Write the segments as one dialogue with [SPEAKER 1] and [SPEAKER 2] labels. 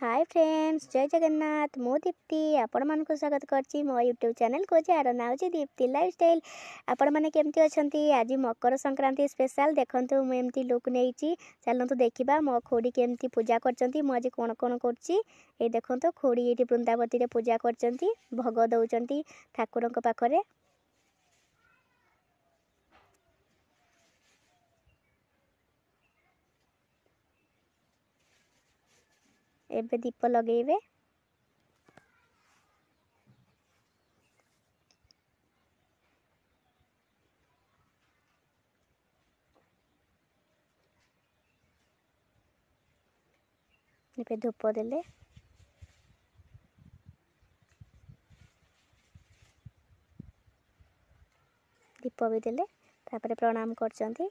[SPEAKER 1] Hi friends, जय जगन्नाथ। मु दीप्ति आपण मान स्वागत करछि मो यूट्यूब चैनल को जार ना होछि दीप्ति लाइफस्टाइल। आपण माने केमती अछंती? आज मकर संक्रांति स्पेशल देखंतु मु एमती लुक नेइछि। चलंतु देखिबा मो खोडी केमती पूजा करचंती। मु आज कोन कोन करछि ए देखंतु। खोडी एठी वृंदावती रे पूजा करचंती, भोग दउचंती ठाकुरक पाखरे। एबे दीप लगेइबे। एबे धूप देले। दीप भी देले। तापरे प्रणाम करचंती।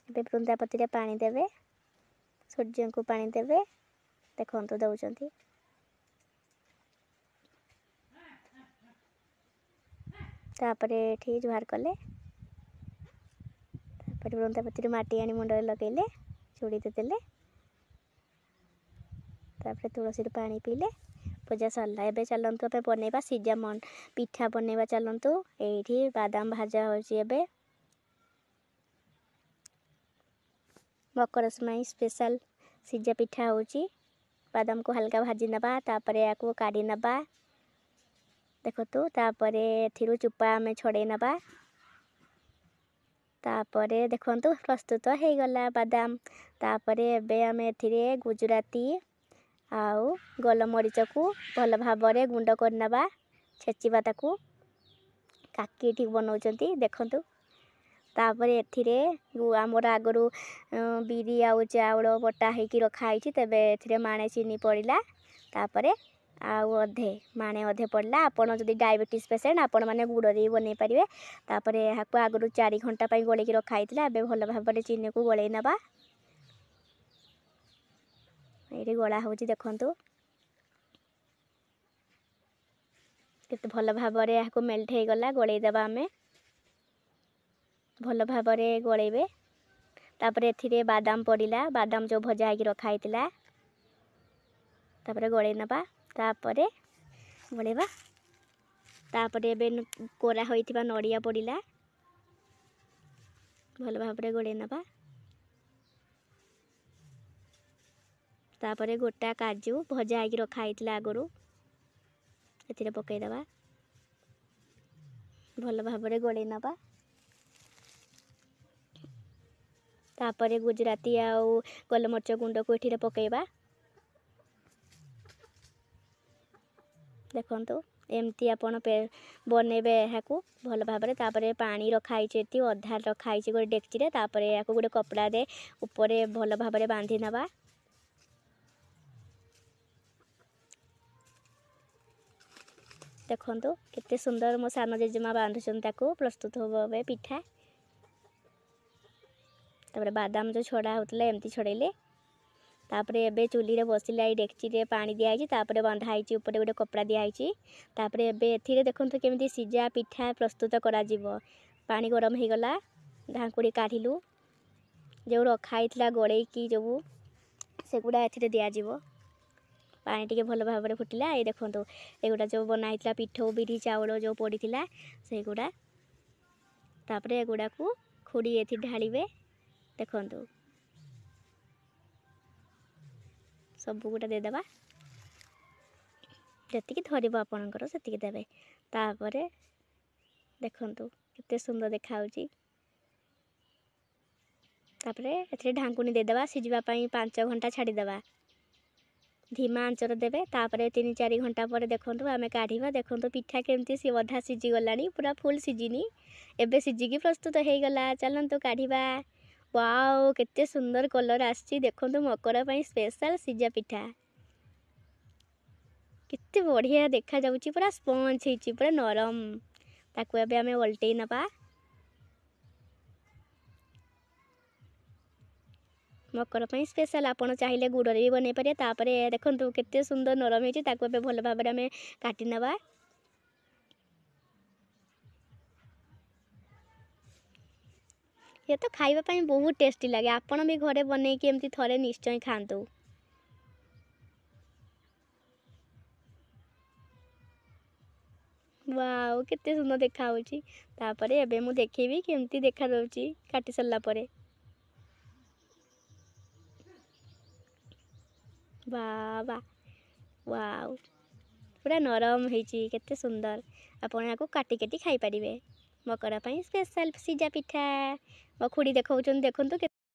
[SPEAKER 1] एबे वृंदावती रे पानी देवे, सूर्य को पानी देवे। देखंतु दउचंती। तापरे एठी जुहार कले। तापरे वृंदावती रे माटी आनी मुंडे लगेले, चूड़ी देले। तापरे तुलसी रे पानी पीले। पूजा सरला। एबे चलंतु पे बनेबा सिजा मन पिठा बनेबा। चलंतु एठी बादाम भाजा होची। एबे मकर समय स्पेशल सिजा पिठा होची। बादाम को हल्का भाजी नबा, तापरे याको काढी नबा। देखतो तापरे एथिरु चुपा में छड़े नबा। तापरे देखंतु प्रस्तुत हे गला बादाम। तापरे एबे हमें एथिरे गुजराती आउ गोलमरीच को भल भाबरे गुंड करनबा। छेचिबा ताकू काकी ठीक बनौचंती। देखंतु तापरे एथिरे आमर आगरू बिरी आउ चाउल बटा हेकी रखा आइछि। तबे एथिरे माने चीनी पड़िला। तापरे आउ अधे माने अधे पड़ला। आपण जदि डायबिटीज पेशेंट आपण माने गुड़री बनै परिवे। तापरे हाकु आगरू 4 घंटा पई गोले की रखा आइतिला। एबे भल भाबरे चीनी को गोले नबा। एठी गोला होची। देखंतु केते भल भाबरे हाकु मेल्ट हे गला। गोले देबा हमें भल भाबरे गोलेबे। तापरे एथिरे बादाम पड़िला। बादाम जो भजा हेकी रखा आइतिला। तापरे गोले नबा। तापरे गोलेबा। तापरे एबे कोरा होइतिबा नड़िया पड़िला। भल भाबरे गोले नबा। तापरे गोटा काजू भजा हेकी रखा आइतिला आगरू एथिरे पकै दबा। भल भाबरे गोले नबा। तापरे गुजराती आउ गोलमरीच गुंड को एठिरे पकेबा। देखंतु एमती आपण बनेबे हाकू भल भाबरे। तापरे पानी रखा आइछि। एती अधा रखा आइछि गोटे डेक्ची रे। तापरे याकू गोटे कपड़ा दे ऊपरे भल भाबरे बांधी नबा। देखंतु केते सुंदर मो सानो जेजेमा बांधुछन ताकू। प्रस्तुत होबे पिठा। तापरे बादाम जो छोड़ा होतले एमती छोड़ेले। तापरे एबे चुली रे बसिला। ई डेक्ची रे पानी दिया आइछि। तापरे बंधा आइछि ऊपर गोटे कपड़ा दिया आइछि। तापरे एबे एथिरे देखंतु केमिति सिजा पिठा प्रस्तुत करा जिवो। पानी गरम हे गला। ढांकुड़ी काढिलु। जो रखा आइतला गोळे की जो सेगुडा एथिरे दिया जिवो। पानी टिके भल भाबरे फुटिला। ए देखंतु एगुडा जो बना आइतला पिठो बिरी चाउल जो पड़ीथिला सेगुडा। तापरे एगुडा को खुडी एथि ढालिबे। देखंतु सब गुटा दे दबा। जतिकी धरिबो आपनकर सेतिकी देबे। तापरे देखंतु केते सुंदर देखाउची। तापरे एथि ढांकुनी दे दबा। सिजबा पई 5 घंटा छाडी दबा। धीमा आंचर देबे। तापरे 3-4 घंटा पर देखंतु आमे काढीबा। देखंतु पिठा केमती सी अधा सिजी गलानी, पूरा फुल सिजीनी। एबे सिजीकी प्रस्तुत हे गला। चलंतु काढीबा। वाओ केते सुंदर कलर आछि। देखंतु मकर पई स्पेशल सिजा पिठा केते बढ़िया देखा जाउची। पूरा स्पंज हेची, पूरा नरम। ताकू एबे हमें उल्टेई नबा। मकर पई स्पेशल आपण चाहिले गुड़रे भी बनै पारे। तापरे देखंतु केते सुंदर नरम हेची। ताकू एबे भल भाबरे हमें काटी नबा। ये तो खाइबा ପାଇଁ ବହୁତ ଟେଷ୍ଟି ଲାଗେ। ଆପଣ ବି ଘରେ ବନେଇକି ଏମିତି ଥରେ ନିଶ୍ଚୟ ଖାଆନ୍ତୁ। ୱାଓ କେତେ ସୁନ୍ଦର ଦେଖାଯାଉଛି। ତାପରେ ଏବେ ମୁଁ ଦେଖେଇବି କେମିତି ଦେଖାଯାଉଛି କାଟି ସାରିଲା ପରେ। ବାବା ୱାଓ ପୁରା ନରମ ହେଇଛି, କେତେ ସୁନ୍ଦର। ଆପଣ ୟାକୁ କାଟି କାଟି ଖାଇପାରିବେ। ମକର ପାଇଁ ସ୍ପେଶାଲ ସିଝା ପିଠା ମୋ ଖୁଡ଼ି ଦେଖାଉଛନ୍ତି, ଦେଖନ୍ତୁ।